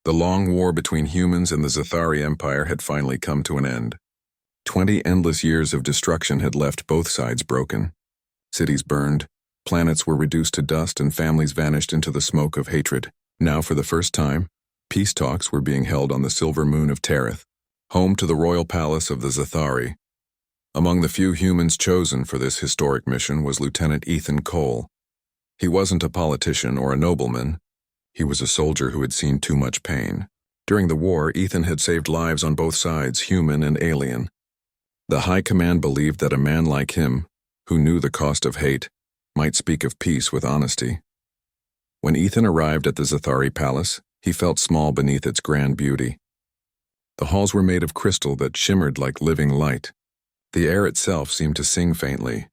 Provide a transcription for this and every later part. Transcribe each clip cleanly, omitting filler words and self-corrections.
The long war between humans and the Zathari Empire had finally come to an end. 20 endless years of destruction had left both sides broken. Cities burned, planets were reduced to dust, and families vanished into the smoke of hatred. Now, for the first time, peace talks were being held on the silver moon of Terith, home to the royal palace of the Zathari. Among the few humans chosen for this historic mission was Lieutenant Ethan Cole. He wasn't a politician or a nobleman. He was a soldier who had seen too much pain. During the war, Ethan had saved lives on both sides, human and alien. The High Command believed that a man like him, who knew the cost of hate, might speak of peace with honesty. When Ethan arrived at the Zathari Palace, he felt small beneath its grand beauty. The halls were made of crystal that shimmered like living light. The air itself seemed to sing faintly,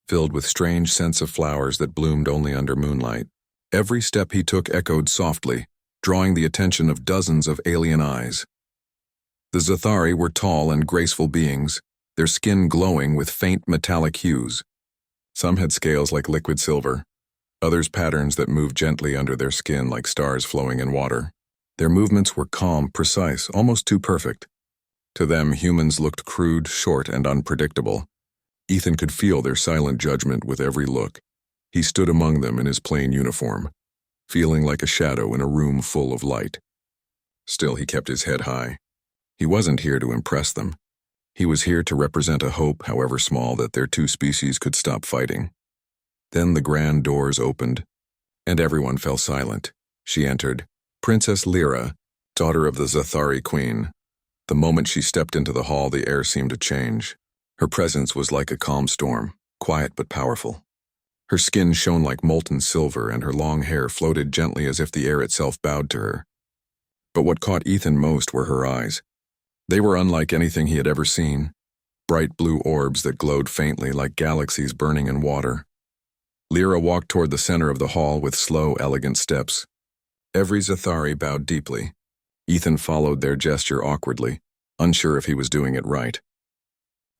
filled with strange scents of flowers that bloomed only under moonlight. Every step he took echoed softly, drawing the attention of dozens of alien eyes. The Zathari were tall and graceful beings, their skin glowing with faint metallic hues. Some had scales like liquid silver, others patterns that moved gently under their skin like stars flowing in water. Their movements were calm, precise, almost too perfect. To them, humans looked crude, short, and unpredictable. Ethan could feel their silent judgment with every look. He stood among them in his plain uniform, feeling like a shadow in a room full of light. Still, he kept his head high. He wasn't here to impress them. He was here to represent a hope, however small, that their two species could stop fighting. Then the grand doors opened, and everyone fell silent. She entered, Princess Lyra, daughter of the Zathari Queen. The moment she stepped into the hall, the air seemed to change. Her presence was like a calm storm, quiet but powerful. Her skin shone like molten silver, and her long hair floated gently as if the air itself bowed to her. But what caught Ethan most were her eyes. They were unlike anything he had ever seen, bright blue orbs that glowed faintly like galaxies burning in water. Lyra walked toward the center of the hall with slow, elegant steps. Every Zathari bowed deeply. Ethan followed their gesture awkwardly, unsure if he was doing it right.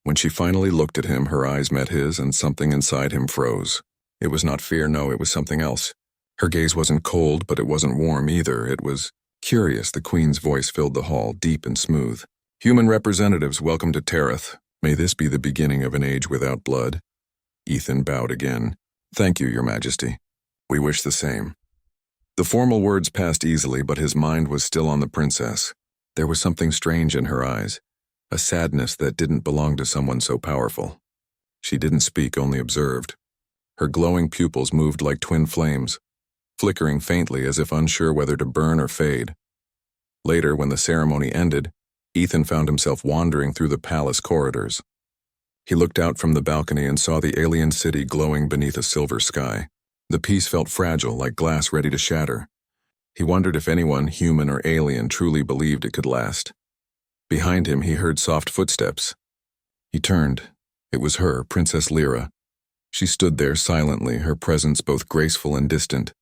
When she finally looked at him, her eyes met his, and something inside him froze. It was not fear, no, it was something else. Her gaze wasn't cold, but it wasn't warm either. It was curious. The Queen's voice filled the hall, deep and smooth. Human representatives, welcome to Terith. May this be the beginning of an age without blood. Ethan bowed again. Thank you, Your Majesty. We wish the same. The formal words passed easily, but his mind was still on the princess. There was something strange in her eyes, a sadness that didn't belong to someone so powerful. She didn't speak, only observed. Her glowing pupils moved like twin flames, flickering faintly as if unsure whether to burn or fade. Later, when the ceremony ended, Ethan found himself wandering through the palace corridors. He looked out from the balcony and saw the alien city glowing beneath a silver sky. The peace felt fragile, like glass ready to shatter. He wondered if anyone, human or alien, truly believed it could last. Behind him, he heard soft footsteps. He turned. It was her, Princess Lyra. She stood there silently, her presence both graceful and distant.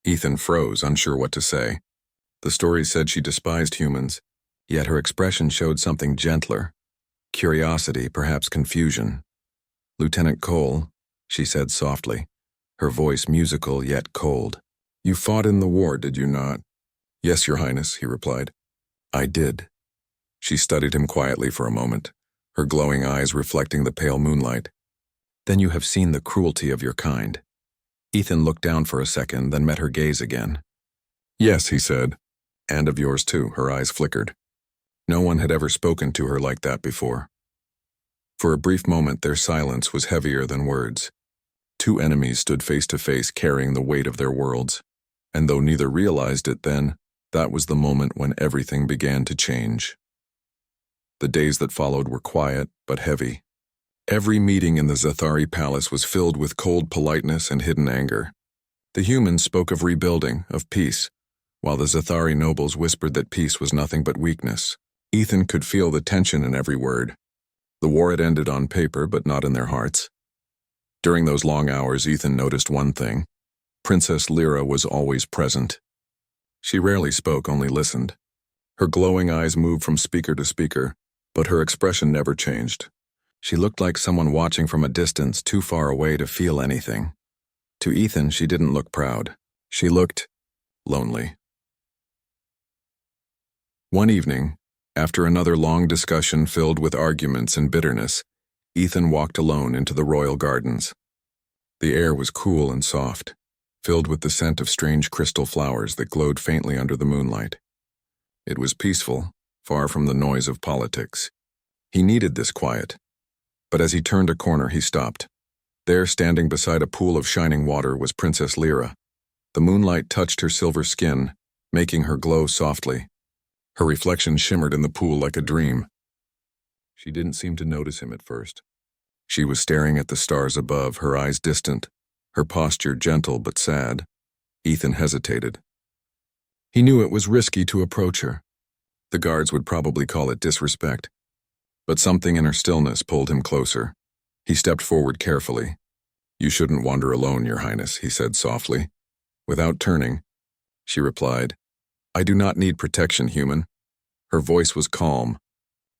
Ethan froze, unsure what to say. The story said she despised humans, yet her expression showed something gentler. Curiosity, perhaps confusion. Lieutenant Cole, she said softly, her voice musical yet cold. You fought in the war, did you not? Yes, Your Highness, he replied. I did. She studied him quietly for a moment, her glowing eyes reflecting the pale moonlight. Then you have seen the cruelty of your kind. Ethan looked down for a second, then met her gaze again. Yes, he said, and of yours too, her eyes flickered. No one had ever spoken to her like that before. For a brief moment, their silence was heavier than words. Two enemies stood face to face, carrying the weight of their worlds. And though neither realized it then, that was the moment when everything began to change. The days that followed were quiet, but heavy. Every meeting in the Zathari Palace was filled with cold politeness and hidden anger. The humans spoke of rebuilding, of peace, while the Zathari nobles whispered that peace was nothing but weakness. Ethan could feel the tension in every word. The war had ended on paper, but not in their hearts. During those long hours, Ethan noticed one thing. Princess Lyra was always present. She rarely spoke, only listened. Her glowing eyes moved from speaker to speaker, but her expression never changed. She looked like someone watching from a distance too far away to feel anything. To Ethan, she didn't look proud. She looked lonely. One evening, after another long discussion filled with arguments and bitterness, Ethan walked alone into the royal gardens. The air was cool and soft, filled with the scent of strange crystal flowers that glowed faintly under the moonlight. It was peaceful, far from the noise of politics. He needed this quiet. But as he turned a corner, he stopped. There, standing beside a pool of shining water, was Princess Lyra. The moonlight touched her silver skin, making her glow softly. Her reflection shimmered in the pool like a dream. She didn't seem to notice him at first. She was staring at the stars above, her eyes distant, her posture gentle but sad. Ethan hesitated. He knew it was risky to approach her. The guards would probably call it disrespect. But something in her stillness pulled him closer. He stepped forward carefully. "You shouldn't wander alone, Your Highness," he said softly. Without turning, she replied, "I do not need protection, human." Her voice was calm,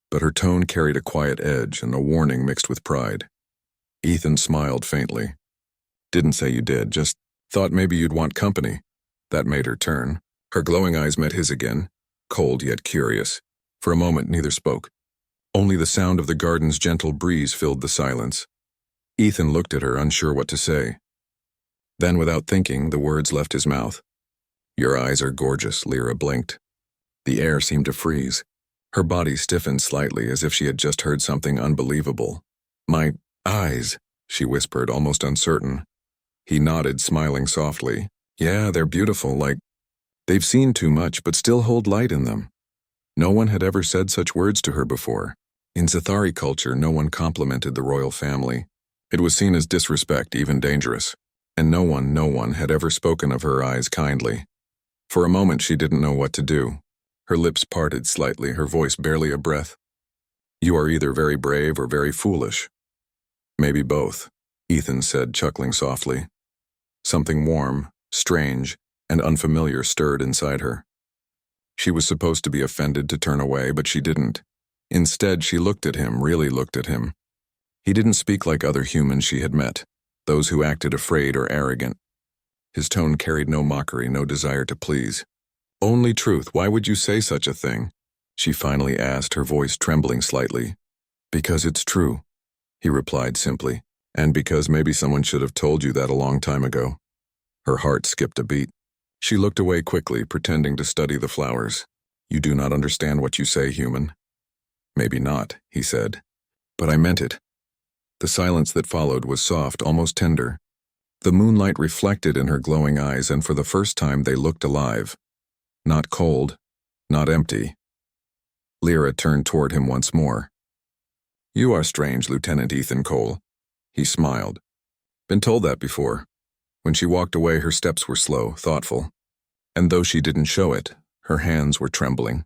but her tone carried a quiet edge and a warning mixed with pride. Ethan smiled faintly. "Didn't say you did, just thought maybe you'd want company." That made her turn. Her glowing eyes met his again, cold yet curious. For a moment, neither spoke. Only the sound of the garden's gentle breeze filled the silence. Ethan looked at her, unsure what to say. Then, without thinking, the words left his mouth. "Your eyes are gorgeous," Lyra blinked. The air seemed to freeze. Her body stiffened slightly, as if she had just heard something unbelievable. "My eyes," she whispered, almost uncertain. He nodded, smiling softly. "Yeah, they're beautiful, like they've seen too much, but still hold light in them." No one had ever said such words to her before. In Zathari culture, no one complimented the royal family. It was seen as disrespect, even dangerous. And no one had ever spoken of her eyes kindly. For a moment, she didn't know what to do. Her lips parted slightly, her voice barely a breath. "You are either very brave or very foolish." "Maybe both," Ethan said, chuckling softly. Something warm, strange, and unfamiliar stirred inside her. She was supposed to be offended to turn away, but she didn't. Instead, she looked at him, really looked at him. He didn't speak like other humans she had met, those who acted afraid or arrogant. His tone carried no mockery, no desire to please. "Only truth, why would you say such a thing?" she finally asked, her voice trembling slightly. "Because it's true," he replied simply, "and because maybe someone should have told you that a long time ago." Her heart skipped a beat. She looked away quickly, pretending to study the flowers. "You do not understand what you say, human." "Maybe not," he said. "But I meant it." The silence that followed was soft, almost tender. The moonlight reflected in her glowing eyes, and for the first time they looked alive. Not cold, not empty. Lyra turned toward him once more. "You are strange, Lieutenant Ethan Cole." He smiled. "Been told that before." When she walked away, her steps were slow, thoughtful. And though she didn't show it, her hands were trembling.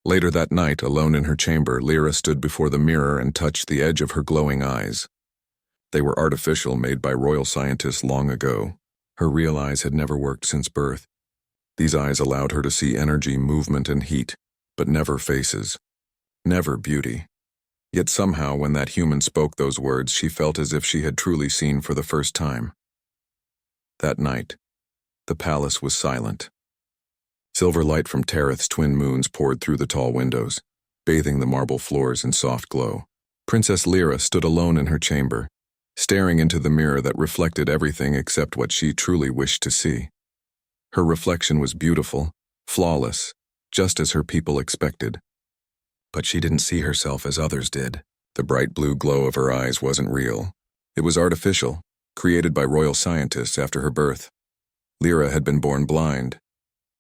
Later that night, alone in her chamber, Lyra stood before the mirror and touched the edge of her glowing eyes. They were artificial, made by royal scientists long ago. Her real eyes had never worked since birth. These eyes allowed her to see energy, movement, and heat, but never faces. Never beauty. Yet somehow, when that human spoke those words, she felt as if she had truly seen for the first time. That night, the palace was silent. Silver light from Tereth's twin moons poured through the tall windows, bathing the marble floors in soft glow. Princess Lyra stood alone in her chamber, staring into the mirror that reflected everything except what she truly wished to see. Her reflection was beautiful, flawless, just as her people expected. But she didn't see herself as others did. The bright blue glow of her eyes wasn't real. It was artificial, created by royal scientists after her birth. Lyra had been born blind.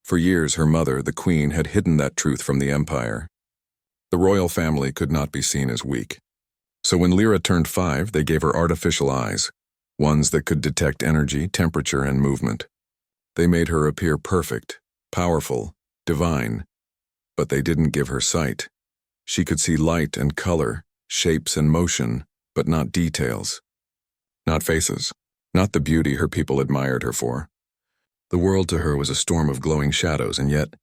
For years, her mother, the queen, had hidden that truth from the empire. The royal family could not be seen as weak. So when Lyra turned 5, they gave her artificial eyes, ones that could detect energy, temperature, and movement. They made her appear perfect, powerful, divine. But they didn't give her sight. She could see light and color, shapes and motion, but not details. Not faces. Not the beauty her people admired her for. The world to her was a storm of glowing shadows, and yet,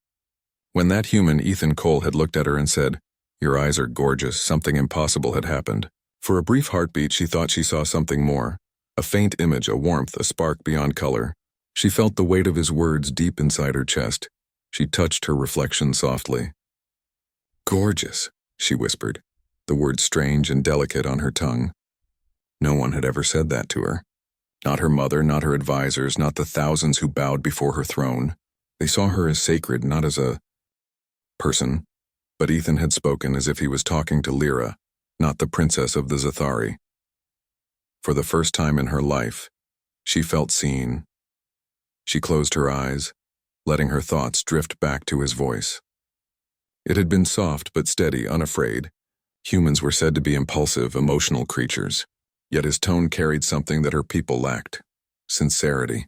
when that human, Ethan Cole, had looked at her and said, "Your eyes are gorgeous," something impossible had happened. For a brief heartbeat, she thought she saw something more. A faint image, a warmth, a spark beyond color. She felt the weight of his words deep inside her chest. She touched her reflection softly. Gorgeous, she whispered, the word strange and delicate on her tongue. No one had ever said that to her. Not her mother, not her advisors, not the thousands who bowed before her throne. They saw her as sacred, not as a person. But Ethan had spoken as if he was talking to Lyra, not the princess of the Zathari. For the first time in her life, she felt seen. She closed her eyes, letting her thoughts drift back to his voice. It had been soft but steady, unafraid. Humans were said to be impulsive, emotional creatures, yet his tone carried something that her people lacked: sincerity.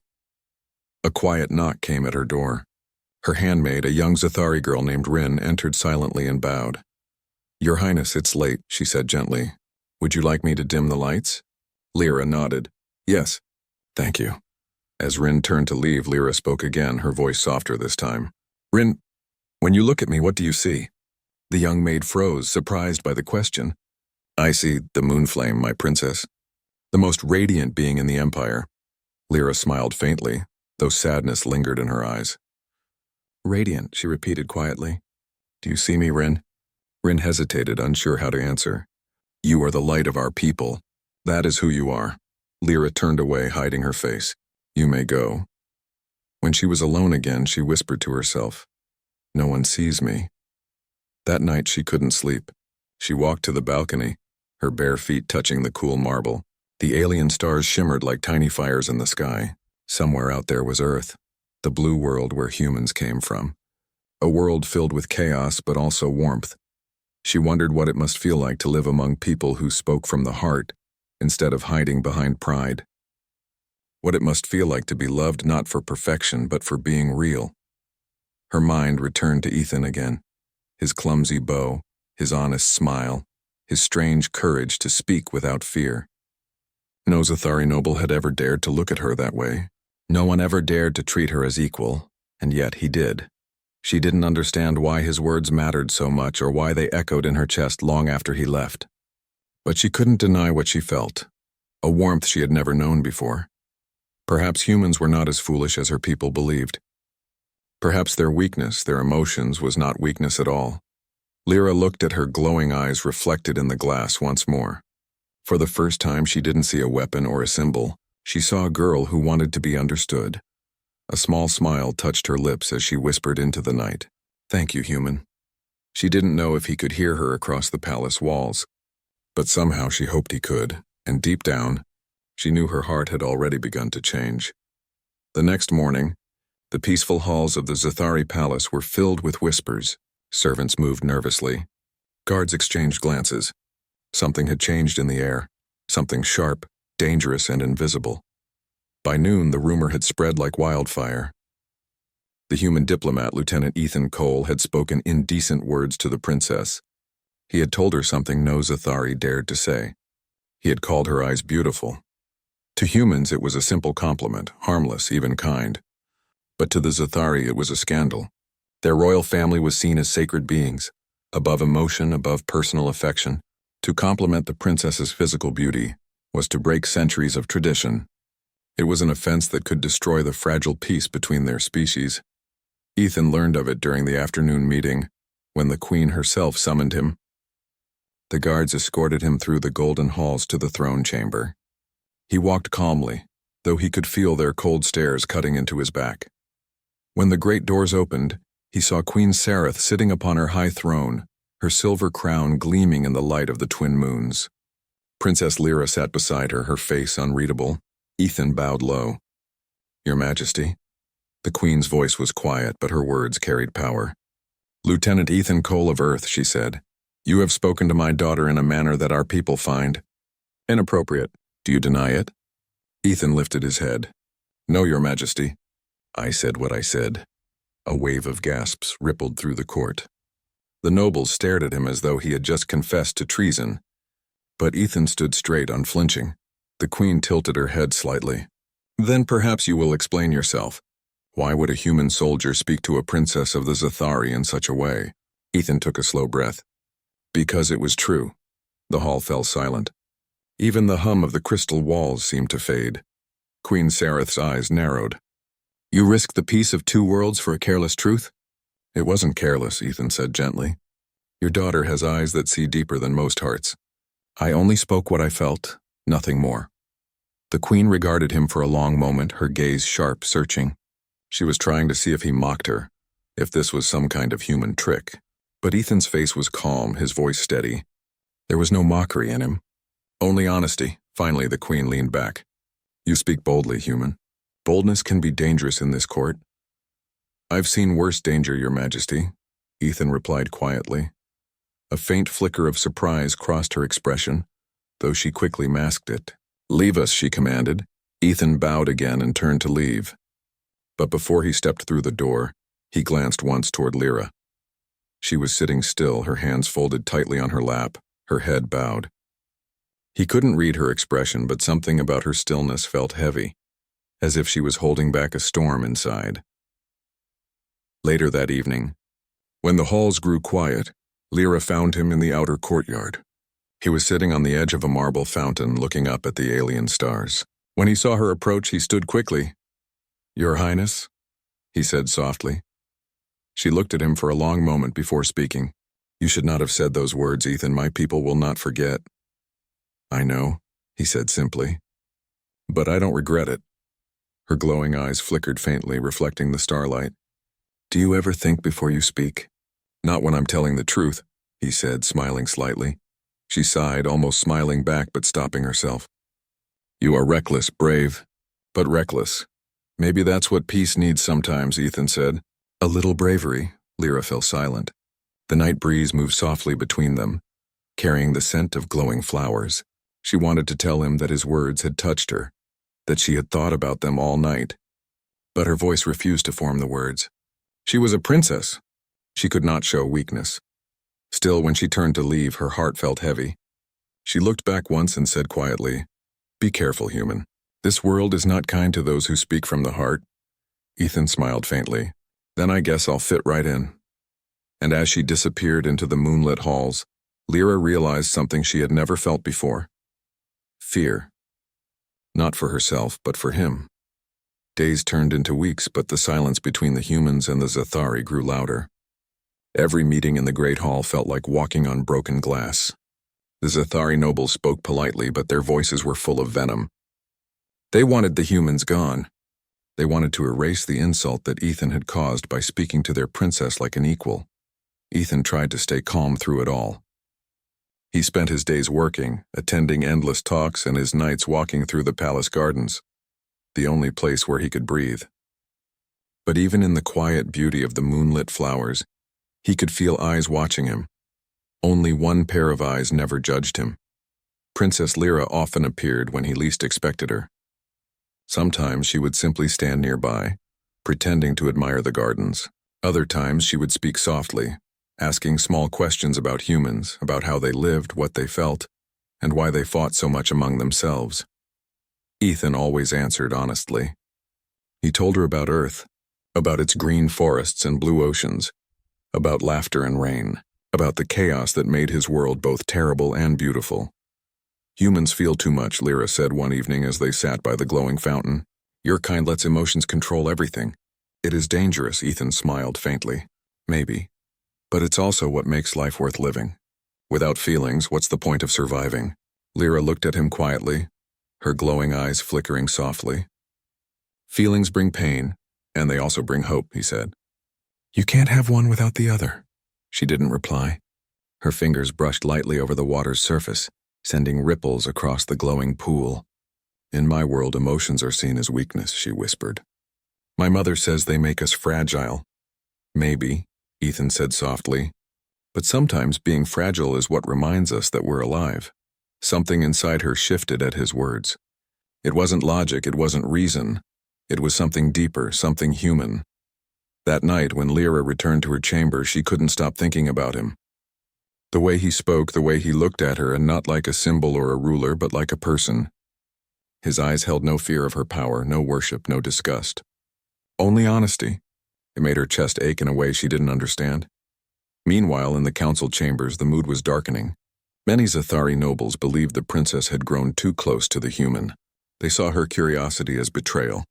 A quiet knock came at her door. Her handmaid, a young Zathari girl named Rin, entered silently and bowed. "Your Highness, it's late," she said gently. "Would you like me to dim the lights?" Lyra nodded. "Yes, thank you." As Rin turned to leave, Lyra spoke again, her voice softer this time. "Rin, when you look at me, what do you see?" The young maid froze, surprised by the question. "I see the moonflame, my princess. The most radiant being in the Empire." Lyra smiled faintly, though sadness lingered in her eyes. "Radiant," she repeated quietly. "Do you see me, Rin?" Rin hesitated, unsure how to answer. "You are the light of our people. That is who you are." Lyra turned away, hiding her face. "You may go." When she was alone again, she whispered to herself, "No one sees me." That night she couldn't sleep. She walked to the balcony, her bare feet touching the cool marble. The alien stars shimmered like tiny fires in the sky. Somewhere out there was Earth, the blue world where humans came from. A world filled with chaos but also warmth. She wondered what it must feel like to live among people who spoke from the heart instead of hiding behind pride. What it must feel like to be loved not for perfection but for being real. Her mind returned to Ethan again. His clumsy bow, his honest smile, his strange courage to speak without fear. No Zathari noble had ever dared to look at her that way. No one ever dared to treat her as equal, and yet he did. She didn't understand why his words mattered so much or why they echoed in her chest long after he left. But she couldn't deny what she felt, a warmth she had never known before. Perhaps humans were not as foolish as her people believed. Perhaps their weakness, their emotions, was not weakness at all. Lyra looked at her glowing eyes reflected in the glass once more. For the first time, she didn't see a weapon or a symbol. She saw a girl who wanted to be understood. A small smile touched her lips as she whispered into the night, "Thank you, human." She didn't know if he could hear her across the palace walls, but somehow she hoped he could, and deep down, she knew her heart had already begun to change. The next morning, the peaceful halls of the Zathari palace were filled with whispers. Servants moved nervously. Guards exchanged glances. Something had changed in the air, something sharp, dangerous, and invisible. By noon, the rumor had spread like wildfire. The human diplomat, Lieutenant Ethan Cole, had spoken indecent words to the princess. He had told her something no Zathari dared to say. He had called her eyes beautiful. To humans, it was a simple compliment, harmless, even kind. But to the Zathari, it was a scandal. Their royal family was seen as sacred beings, above emotion, above personal affection. To compliment the princess's physical beauty was to break centuries of tradition. It was an offense that could destroy the fragile peace between their species. Ethan learned of it during the afternoon meeting, when the queen herself summoned him. The guards escorted him through the golden halls to the throne chamber. He walked calmly, though he could feel their cold stares cutting into his back. When the great doors opened, he saw Queen Sareth sitting upon her high throne, her silver crown gleaming in the light of the twin moons. Princess Lyra sat beside her, her face unreadable. Ethan bowed low. "Your Majesty." The queen's voice was quiet, but her words carried power. "Lieutenant Ethan Cole of Earth," she said, "you have spoken to my daughter in a manner that our people find inappropriate. Do you deny it?" Ethan lifted his head. "No, Your Majesty. I said what I said." A wave of gasps rippled through the court. The nobles stared at him as though he had just confessed to treason. But Ethan stood straight, unflinching. The queen tilted her head slightly. "Then perhaps you will explain yourself. Why would a human soldier speak to a princess of the Zathari in such a way?" Ethan took a slow breath. "Because it was true." The hall fell silent. Even the hum of the crystal walls seemed to fade. Queen Sareth's eyes narrowed. "You risked the peace of two worlds for a careless truth?" "It wasn't careless," Ethan said gently. Your daughter has eyes that see deeper than most hearts. I only spoke what I felt, nothing more. The queen regarded him for a long moment, her gaze sharp, searching. She was trying to see if he mocked her, if this was some kind of human trick. But Ethan's face was calm, his voice steady. There was no mockery in him. Only honesty. Finally, the queen leaned back. You speak boldly, human. Boldness can be dangerous in this court. I've seen worse danger, Your Majesty, Ethan replied quietly. A faint flicker of surprise crossed her expression, though she quickly masked it. Leave us, she commanded. Ethan bowed again and turned to leave. But before he stepped through the door, he glanced once toward Lyra. She was sitting still, her hands folded tightly on her lap, her head bowed. He couldn't read her expression, but something about her stillness felt heavy, as if she was holding back a storm inside. Later that evening, when the halls grew quiet, Lyra found him in the outer courtyard. He was sitting on the edge of a marble fountain, looking up at the alien stars. When he saw her approach, he stood quickly. Your Highness, he said softly. She looked at him for a long moment before speaking. You should not have said those words, Ethan. My people will not forget. I know, he said simply. But I don't regret it. Her glowing eyes flickered faintly, reflecting the starlight. Do you ever think before you speak? Not when I'm telling the truth, he said, smiling slightly. She sighed, almost smiling back but stopping herself. You are reckless, brave, but reckless. Maybe that's what peace needs sometimes, Ethan said. A little bravery. Lyra fell silent. The night breeze moved softly between them, carrying the scent of glowing flowers. She wanted to tell him that his words had touched her, that she had thought about them all night. But her voice refused to form the words. She was a princess. She could not show weakness. Still, when she turned to leave, her heart felt heavy. She looked back once and said quietly, Be careful, human. This world is not kind to those who speak from the heart. Ethan smiled faintly. Then I guess I'll fit right in. And as she disappeared into the moonlit halls, Lyra realized something she had never felt before. Fear. Not for herself, but for him. Days turned into weeks, but the silence between the humans and the Zathari grew louder. Every meeting in the Great Hall felt like walking on broken glass. The Zathari nobles spoke politely, but their voices were full of venom. They wanted the humans gone. They wanted to erase the insult that Ethan had caused by speaking to their princess like an equal. Ethan tried to stay calm through it all. He spent his days working, attending endless talks, and his nights walking through the palace gardens, the only place where he could breathe. But even in the quiet beauty of the moonlit flowers, he could feel eyes watching him. Only one pair of eyes never judged him. Princess Lyra often appeared when he least expected her. Sometimes she would simply stand nearby, pretending to admire the gardens. Other times she would speak softly, asking small questions about humans, about how they lived, what they felt, and why they fought so much among themselves. Ethan always answered honestly. He told her about Earth, about its green forests and blue oceans, about laughter and rain, about the chaos that made his world both terrible and beautiful. Humans feel too much, Lyra said one evening as they sat by the glowing fountain. Your kind lets emotions control everything. It is dangerous, Ethan smiled faintly. Maybe. But it's also what makes life worth living. Without feelings, what's the point of surviving? Lyra looked at him quietly, her glowing eyes flickering softly. Feelings bring pain, and they also bring hope, he said. You can't have one without the other. She didn't reply. Her fingers brushed lightly over the water's surface, sending ripples across the glowing pool. In my world, emotions are seen as weakness, she whispered. My mother says they make us fragile. Maybe, Ethan said softly. But sometimes being fragile is what reminds us that we're alive. Something inside her shifted at his words. It wasn't logic, it wasn't reason. It was something deeper, something human. That night, when Lyra returned to her chamber, she couldn't stop thinking about him. The way he spoke, the way he looked at her, and not like a symbol or a ruler, but like a person. His eyes held no fear of her power, no worship, no disgust. Only honesty. It made her chest ache in a way she didn't understand. Meanwhile, in the council chambers, the mood was darkening. Many Zathari nobles believed the princess had grown too close to the human. They saw her curiosity as betrayal.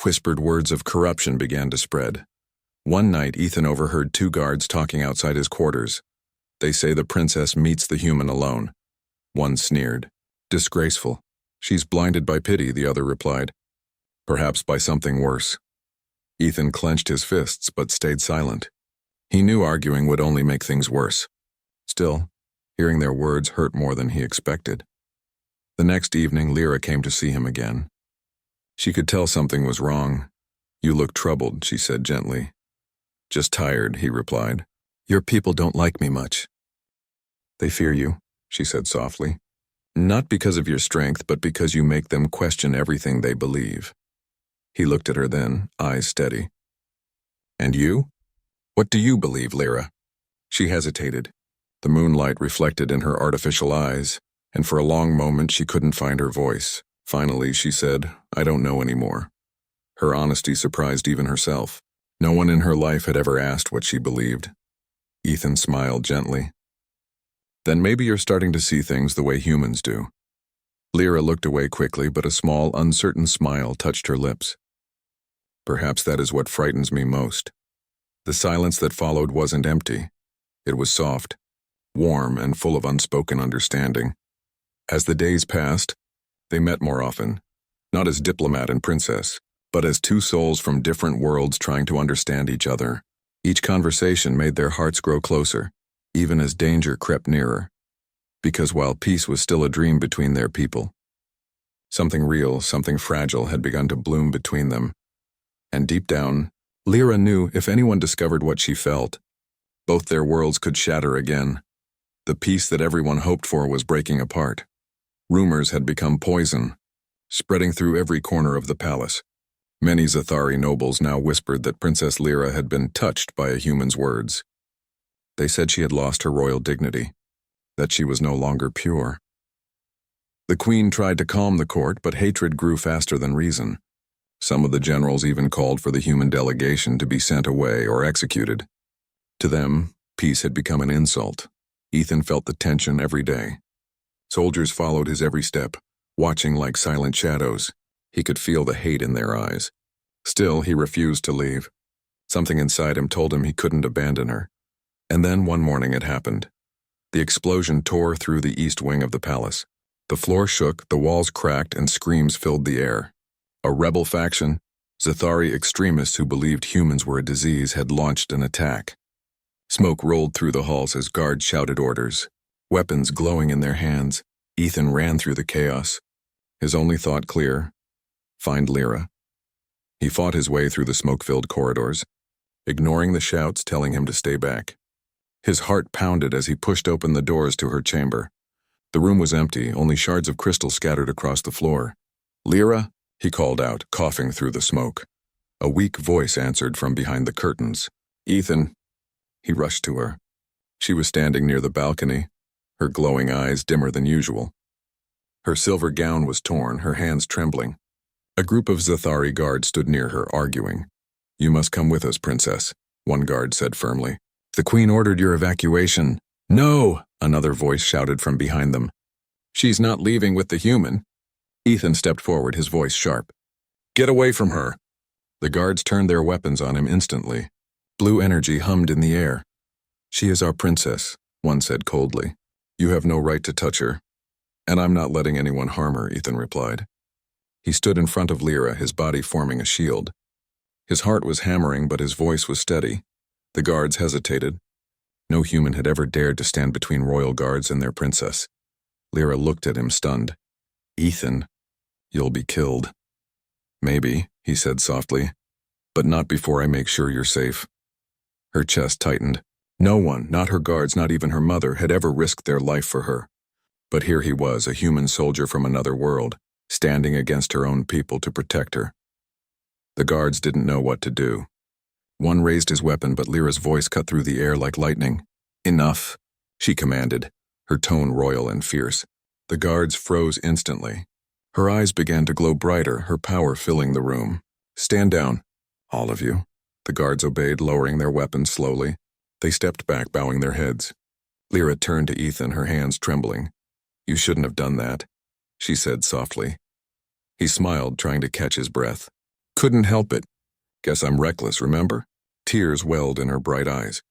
Whispered words of corruption began to spread. One night, Ethan overheard two guards talking outside his quarters. They say the princess meets the human alone. One sneered. Disgraceful. She's blinded by pity, the other replied. Perhaps by something worse. Ethan clenched his fists but stayed silent. He knew arguing would only make things worse. Still, hearing their words hurt more than he expected. The next evening, Lyra came to see him again. She could tell something was wrong. You look troubled, she said gently. Just tired, he replied. Your people don't like me much. They fear you, she said softly. Not because of your strength, but because you make them question everything they believe. He looked at her then, eyes steady. And you? What do you believe, Lyra? She hesitated. The moonlight reflected in her artificial eyes, and for a long moment she couldn't find her voice. Finally, she said, I don't know anymore. Her honesty surprised even herself. No one in her life had ever asked what she believed. Ethan smiled gently. Then maybe you're starting to see things the way humans do. Lyra looked away quickly, but a small, uncertain smile touched her lips. Perhaps that is what frightens me most. The silence that followed wasn't empty. It was soft, warm, and full of unspoken understanding. As the days passed, they met more often, not as diplomat and princess, but as two souls from different worlds trying to understand each other. Each conversation made their hearts grow closer, even as danger crept nearer. Because while peace was still a dream between their people, something real, something fragile had begun to bloom between them. And deep down, Lyra knew if anyone discovered what she felt, both their worlds could shatter again. The peace that everyone hoped for was breaking apart. Rumors had become poison, spreading through every corner of the palace. Many Zathari nobles now whispered that Princess Lyra had been touched by a human's words. They said she had lost her royal dignity, that she was no longer pure. The queen tried to calm the court, but hatred grew faster than reason. Some of the generals even called for the human delegation to be sent away or executed. To them, peace had become an insult. Ethan felt the tension every day. Soldiers followed his every step, watching like silent shadows. He could feel the hate in their eyes. Still, he refused to leave. Something inside him told him he couldn't abandon her. And then one morning it happened. The explosion tore through the east wing of the palace. The floor shook, the walls cracked, and screams filled the air. A rebel faction, Zathari extremists who believed humans were a disease, had launched an attack. Smoke rolled through the halls as guards shouted orders. Weapons glowing in their hands, Ethan ran through the chaos. His only thought clear: find Lyra. He fought his way through the smoke-filled corridors, ignoring the shouts telling him to stay back. His heart pounded as he pushed open the doors to her chamber. The room was empty, only shards of crystal scattered across the floor. Lyra, he called out, coughing through the smoke. A weak voice answered from behind the curtains. Ethan. He rushed to her. She was standing near the balcony, her glowing eyes dimmer than usual. Her silver gown was torn, her hands trembling. A group of Zathari guards stood near her, arguing. You must come with us, princess, one guard said firmly. The queen ordered your evacuation. No, another voice shouted from behind them. She's not leaving with the human. Ethan stepped forward, his voice sharp. Get away from her. The guards turned their weapons on him instantly. Blue energy hummed in the air. She is our princess, one said coldly. You have no right to touch her. And I'm not letting anyone harm her, Ethan replied. He stood in front of Lyra, his body forming a shield. His heart was hammering, but his voice was steady. The guards hesitated. No human had ever dared to stand between royal guards and their princess. Lyra looked at him, stunned. Ethan, you'll be killed. Maybe, he said softly, but not before I make sure you're safe. Her chest tightened. No one, not her guards, not even her mother, had ever risked their life for her. But here he was, a human soldier from another world, standing against her own people to protect her. The guards didn't know what to do. One raised his weapon, but Lyra's voice cut through the air like lightning. Enough, she commanded, her tone royal and fierce. The guards froze instantly. Her eyes began to glow brighter, her power filling the room. Stand down, all of you. The guards obeyed, lowering their weapons slowly. They stepped back, bowing their heads. Lyra turned to Ethan, her hands trembling. You shouldn't have done that, she said softly. He smiled, trying to catch his breath. Couldn't help it. Guess I'm reckless, remember? Tears welled in her bright eyes.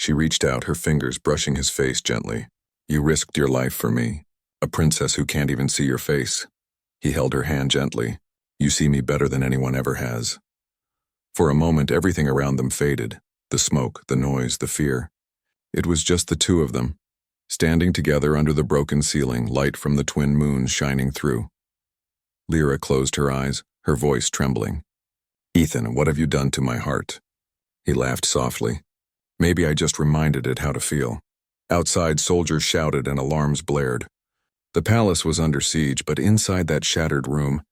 She reached out, her fingers brushing his face gently. You risked your life for me, a princess who can't even see your face. He held her hand gently. You see me better than anyone ever has. For a moment, everything around them faded. The smoke, the noise, the fear. It was just the two of them, standing together under the broken ceiling, light from the twin moons shining through. Lyra closed her eyes, her voice trembling. Ethan, what have you done to my heart? He laughed softly. Maybe I just reminded it how to feel. Outside, soldiers shouted and alarms blared. The palace was under siege, but inside that shattered room,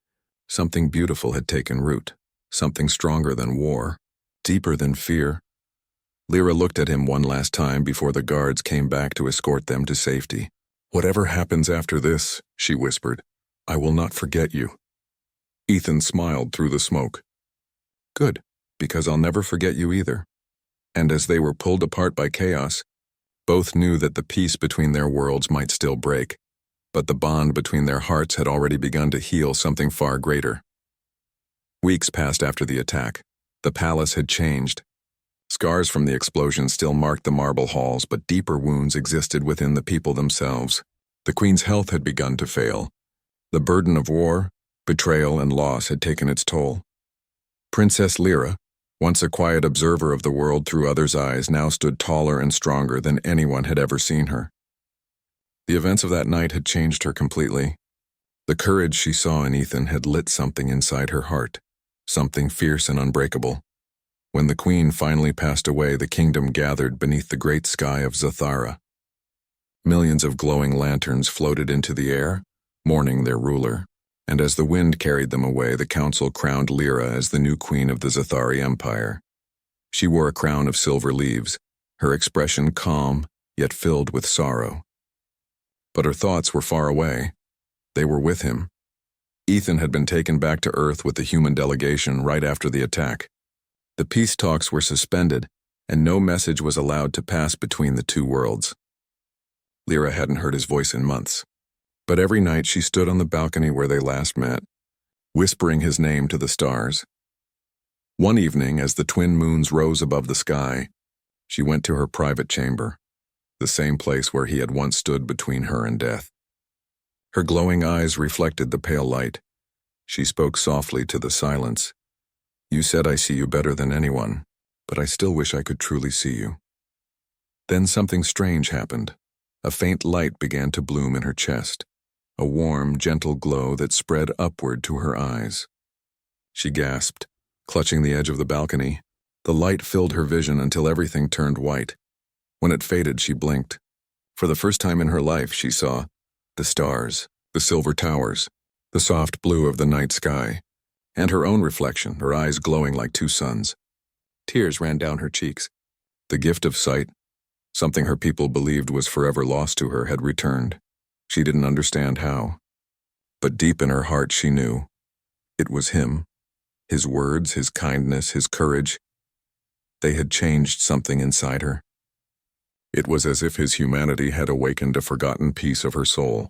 something beautiful had taken root. Something stronger than war, deeper than fear. Lyra looked at him one last time before the guards came back to escort them to safety. Whatever happens after this, she whispered, I will not forget you. Ethan smiled through the smoke. Good, because I'll never forget you either. And as they were pulled apart by chaos, both knew that the peace between their worlds might still break, but the bond between their hearts had already begun to heal something far greater. Weeks passed after the attack. The palace had changed. Scars from the explosion still marked the marble halls, but deeper wounds existed within the people themselves. The queen's health had begun to fail. The burden of war, betrayal, and loss had taken its toll. Princess Lyra, once a quiet observer of the world through others' eyes, now stood taller and stronger than anyone had ever seen her. The events of that night had changed her completely. The courage she saw in Ethan had lit something inside her heart, something fierce and unbreakable. When the queen finally passed away, the kingdom gathered beneath the great sky of Zathara. Millions of glowing lanterns floated into the air, mourning their ruler, and as the wind carried them away, the council crowned Lyra as the new queen of the Zathari Empire. She wore a crown of silver leaves, her expression calm, yet filled with sorrow. But her thoughts were far away. They were with him. Ethan had been taken back to Earth with the human delegation right after the attack. The peace talks were suspended, and no message was allowed to pass between the two worlds. Lyra hadn't heard his voice in months, but every night she stood on the balcony where they last met, whispering his name to the stars. One evening, as the twin moons rose above the sky, she went to her private chamber, the same place where he had once stood between her and death. Her glowing eyes reflected the pale light. She spoke softly to the silence. You said I see you better than anyone, but I still wish I could truly see you. Then something strange happened. A faint light began to bloom in her chest, a warm, gentle glow that spread upward to her eyes. She gasped, clutching the edge of the balcony. The light filled her vision until everything turned white. When it faded, she blinked. For the first time in her life, she saw the stars, the silver towers, the soft blue of the night sky, and her own reflection, her eyes glowing like two suns. Tears ran down her cheeks. The gift of sight, something her people believed was forever lost to her, had returned. She didn't understand how. But deep in her heart she knew. It was him. His words, his kindness, his courage. They had changed something inside her. It was as if his humanity had awakened a forgotten piece of her soul.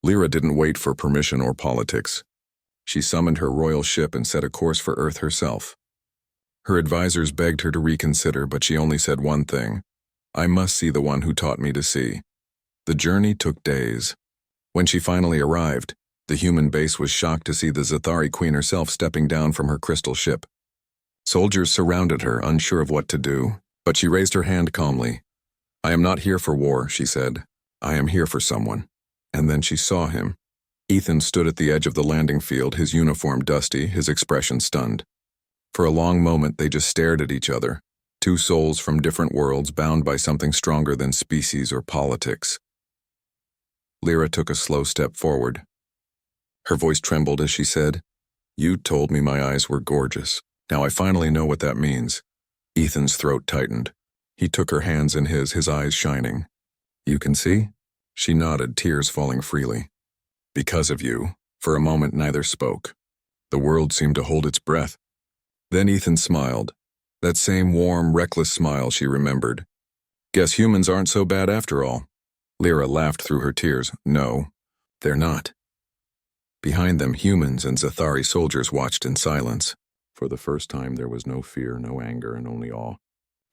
Lyra didn't wait for permission or politics. She summoned her royal ship and set a course for Earth herself. Her advisors begged her to reconsider, but she only said one thing. I must see the one who taught me to see. The journey took days. When she finally arrived, the human base was shocked to see the Zathari queen herself stepping down from her crystal ship. Soldiers surrounded her, unsure of what to do, but she raised her hand calmly. I am not here for war, she said. I am here for someone. And then she saw him. Ethan stood at the edge of the landing field, his uniform dusty, his expression stunned. For a long moment they just stared at each other, two souls from different worlds bound by something stronger than species or politics. Lyra took a slow step forward. Her voice trembled as she said, You told me my eyes were gorgeous. Now I finally know what that means. Ethan's throat tightened. He took her hands in his eyes shining. You can see? She nodded, tears falling freely. Because of you. For a moment neither spoke. The world seemed to hold its breath. Then Ethan smiled. That same warm, reckless smile she remembered. Guess humans aren't so bad after all. Lyra laughed through her tears. No, they're not. Behind them, humans and Zathari soldiers watched in silence. For the first time there was no fear, no anger, and only awe.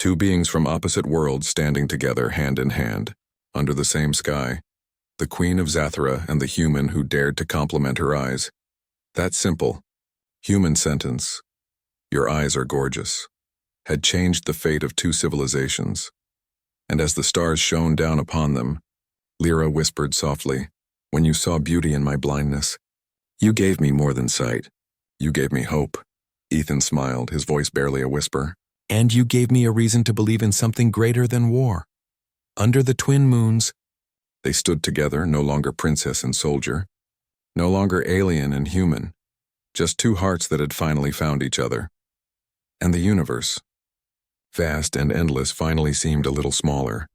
Two beings from opposite worlds standing together hand in hand, under the same sky. The Queen of Zathra and the human who dared to compliment her eyes. That simple, human sentence, "Your eyes are gorgeous," had changed the fate of two civilizations. And as the stars shone down upon them, Lyra whispered softly, "When you saw beauty in my blindness, you gave me more than sight. You gave me hope." Ethan smiled, his voice barely a whisper. "And you gave me a reason to believe in something greater than war." Under the twin moons, they stood together, no longer princess and soldier, no longer alien and human, just two hearts that had finally found each other. And the universe, vast and endless, finally seemed a little smaller.